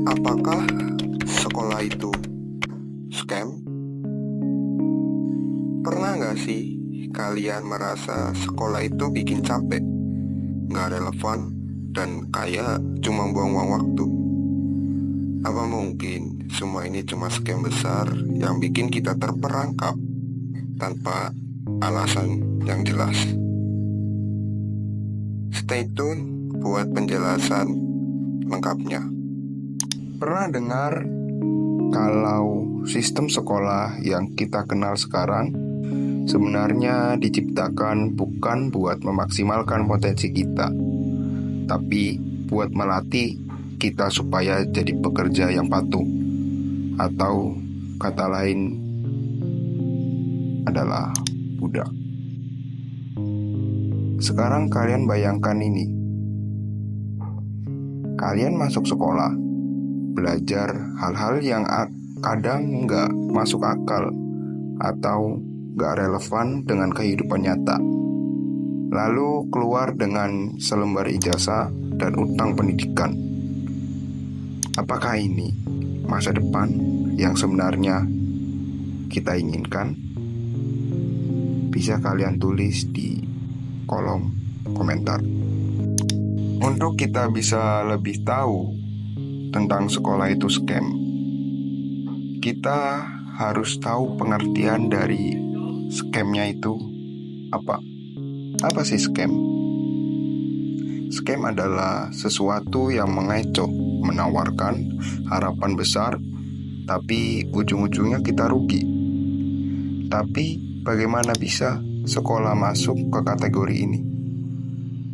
Apakah sekolah itu scam? Pernah nggak sih kalian merasa sekolah itu bikin capek, nggak relevan, dan kayak cuma buang-buang waktu? Apa mungkin semua ini cuma scam besar yang bikin kita terperangkap tanpa alasan yang jelas? Stay tune buat penjelasan lengkapnya. Pernah dengar kalau sistem sekolah yang kita kenal sekarang sebenarnya diciptakan bukan buat memaksimalkan potensi kita, tapi buat melatih kita supaya jadi pekerja yang patuh, atau kata lain adalah budak. Sekarang kalian bayangkan ini. Kalian masuk sekolah, belajar hal-hal yang kadang nggak masuk akal atau nggak relevan dengan kehidupan nyata. Lalu keluar dengan selembar ijazah dan utang pendidikan. Apakah ini masa depan yang sebenarnya kita inginkan? Bisa kalian tulis di kolom komentar. Untuk kita bisa lebih tahu tentang sekolah itu scam, kita harus tahu pengertian dari scamnya itu apa. Apa sih scam? Scam adalah sesuatu yang mengecoh, menawarkan harapan besar, tapi ujung-ujungnya kita rugi. Tapi bagaimana bisa sekolah masuk ke kategori ini?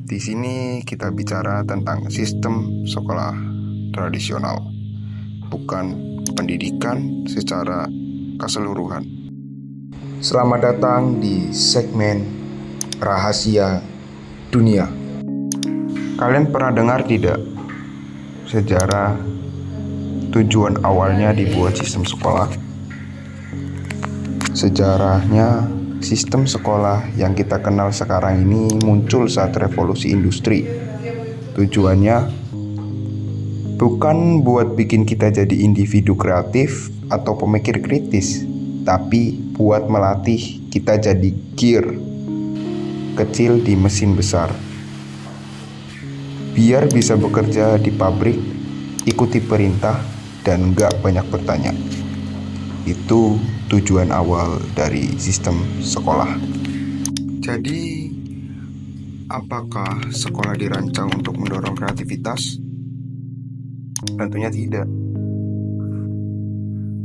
Di sini kita bicara tentang sistem sekolah tradisional, bukan pendidikan secara keseluruhan. Selamat datang di segmen Rahasia Dunia. Kalian pernah dengar tidak sejarah tujuan awalnya dibuat sistem sekolah? Sejarahnya, sistem sekolah yang kita kenal sekarang ini muncul saat revolusi industri. Tujuannya bukan buat bikin kita jadi individu kreatif atau pemikir kritis, tapi buat melatih kita jadi gear kecil di mesin besar. Biar bisa bekerja di pabrik, ikuti perintah, dan gak banyak bertanya. Itu tujuan awal dari sistem sekolah. Jadi, apakah sekolah dirancang untuk mendorong kreativitas? Tentunya tidak.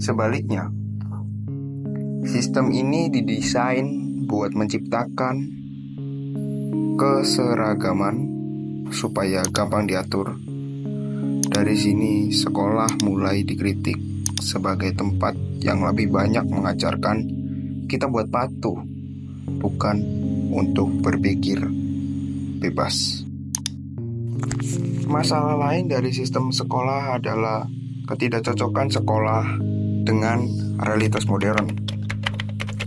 Sebaliknya, sistem ini didesain buat menciptakan keseragaman supaya gampang diatur. Dari sini, sekolah mulai dikritik sebagai tempat yang lebih banyak mengajarkan kita buat patuh, bukan untuk berpikir bebas. Masalah lain dari sistem sekolah adalah ketidakcocokan sekolah dengan realitas modern.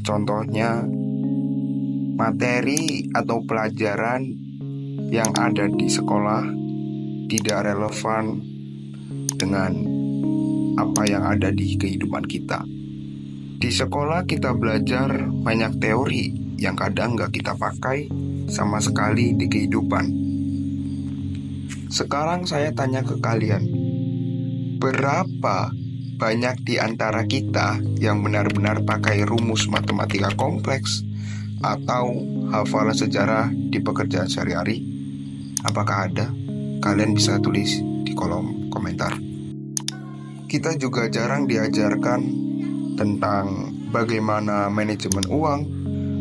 Contohnya, materi atau pelajaran yang ada di sekolah tidak relevan dengan apa yang ada di kehidupan kita. Di sekolah kita belajar banyak teori yang kadang gak kita pakai sama sekali di kehidupan. Sekarang saya tanya ke kalian, berapa banyak di antara kita yang benar-benar pakai rumus matematika kompleks atau hafalan sejarah di pekerjaan sehari-hari? Apakah ada? Kalian bisa tulis di kolom komentar. Kita juga jarang diajarkan tentang bagaimana manajemen uang,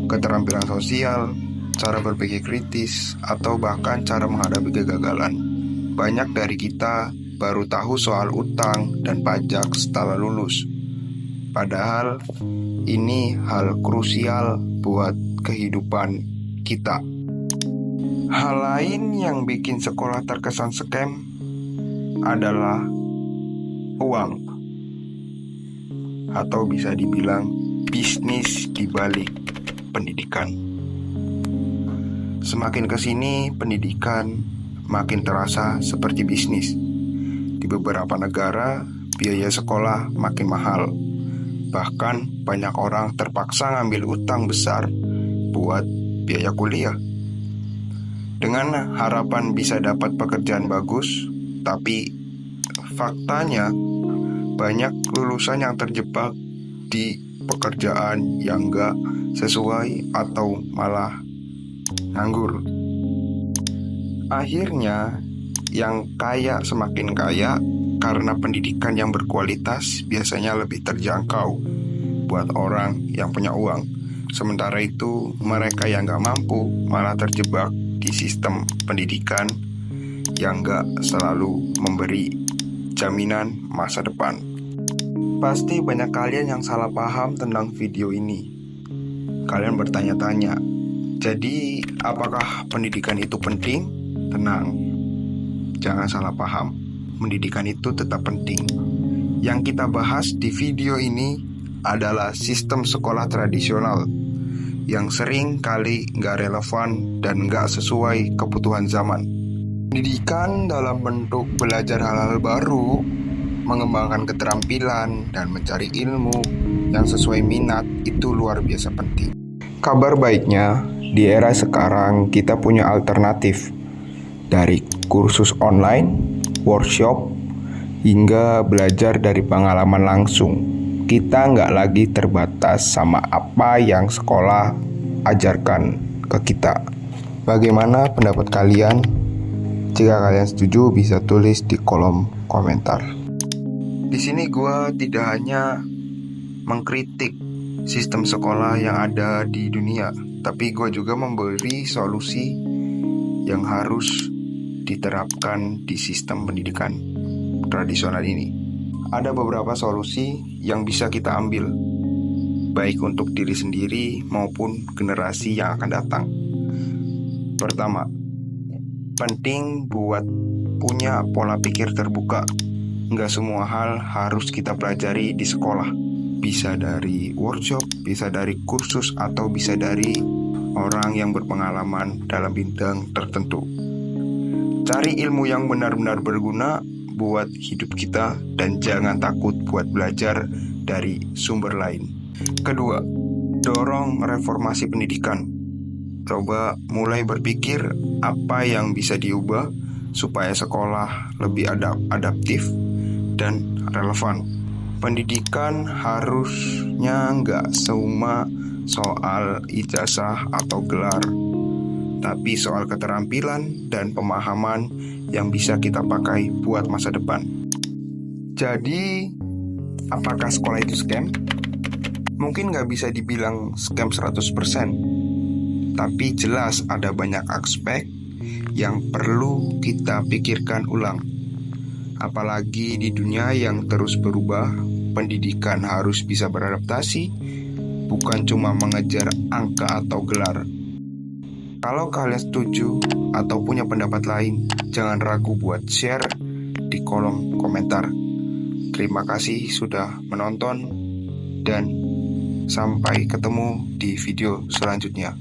keterampilan sosial, cara berpikir kritis, atau bahkan cara menghadapi kegagalan. Banyak dari kita baru tahu soal utang dan pajak setelah lulus. Padahal ini hal krusial buat kehidupan kita. Hal lain yang bikin sekolah terkesan scam adalah uang, atau bisa dibilang bisnis di balik pendidikan. Semakin kesini pendidikan makin terasa seperti bisnis. di beberapa negara biaya sekolah makin mahal. Bahkan banyak orang terpaksa ngambil utang besar buat biaya kuliah. Dengan harapan bisa dapat pekerjaan bagus, tapi faktanya banyak lulusan yang terjebak di pekerjaan yang gak sesuai atau malah nganggur. Akhirnya, yang kaya semakin kaya karena pendidikan yang berkualitas biasanya lebih terjangkau buat orang yang punya uang. Sementara itu, mereka yang gak mampu malah terjebak di sistem pendidikan yang gak selalu memberi jaminan masa depan. Pasti banyak kalian yang salah paham tentang video ini. Kalian bertanya-tanya, jadi apakah pendidikan itu penting? Tenang, jangan salah paham. Pendidikan itu tetap penting. Yang kita bahas di video ini adalah sistem sekolah tradisional yang sering kali nggak relevan dan nggak sesuai kebutuhan zaman. Pendidikan dalam bentuk belajar hal-hal baru, mengembangkan keterampilan, dan mencari ilmu yang sesuai minat itu luar biasa penting. Kabar baiknya, di era sekarang kita punya alternatif. Dari kursus online, workshop, hingga belajar dari pengalaman langsung. Kita nggak lagi terbatas sama apa yang sekolah ajarkan ke kita. Bagaimana pendapat kalian? Jika kalian setuju, bisa tulis di kolom komentar. Di sini gue tidak hanya mengkritik sistem sekolah yang ada di dunia, tapi gue juga memberi solusi yang harus diterapkan di sistem pendidikan tradisional ini. Ada beberapa solusi yang bisa kita ambil, baik untuk diri sendiri maupun generasi yang akan datang. Pertama, penting buat punya pola pikir terbuka. Nggak semua hal harus kita pelajari di sekolah. Bisa dari workshop, bisa dari kursus, atau bisa dari orang yang berpengalaman dalam bidang tertentu. Cari ilmu yang benar-benar berguna buat hidup kita dan jangan takut buat belajar dari sumber lain. Kedua, dorong reformasi pendidikan. Coba mulai berpikir apa yang bisa diubah supaya sekolah lebih adaptif dan relevan. Pendidikan harusnya nggak cuma soal ijazah atau gelar, tapi soal keterampilan dan pemahaman yang bisa kita pakai buat masa depan. Jadi, apakah sekolah itu scam? Mungkin nggak bisa dibilang scam 100%, tapi jelas ada banyak aspek yang perlu kita pikirkan ulang. Apalagi di dunia yang terus berubah, pendidikan harus bisa beradaptasi, bukan cuma mengejar angka atau gelar. Kalau kalian setuju atau punya pendapat lain, jangan ragu buat share di kolom komentar. Terima kasih sudah menonton dan sampai ketemu di video selanjutnya.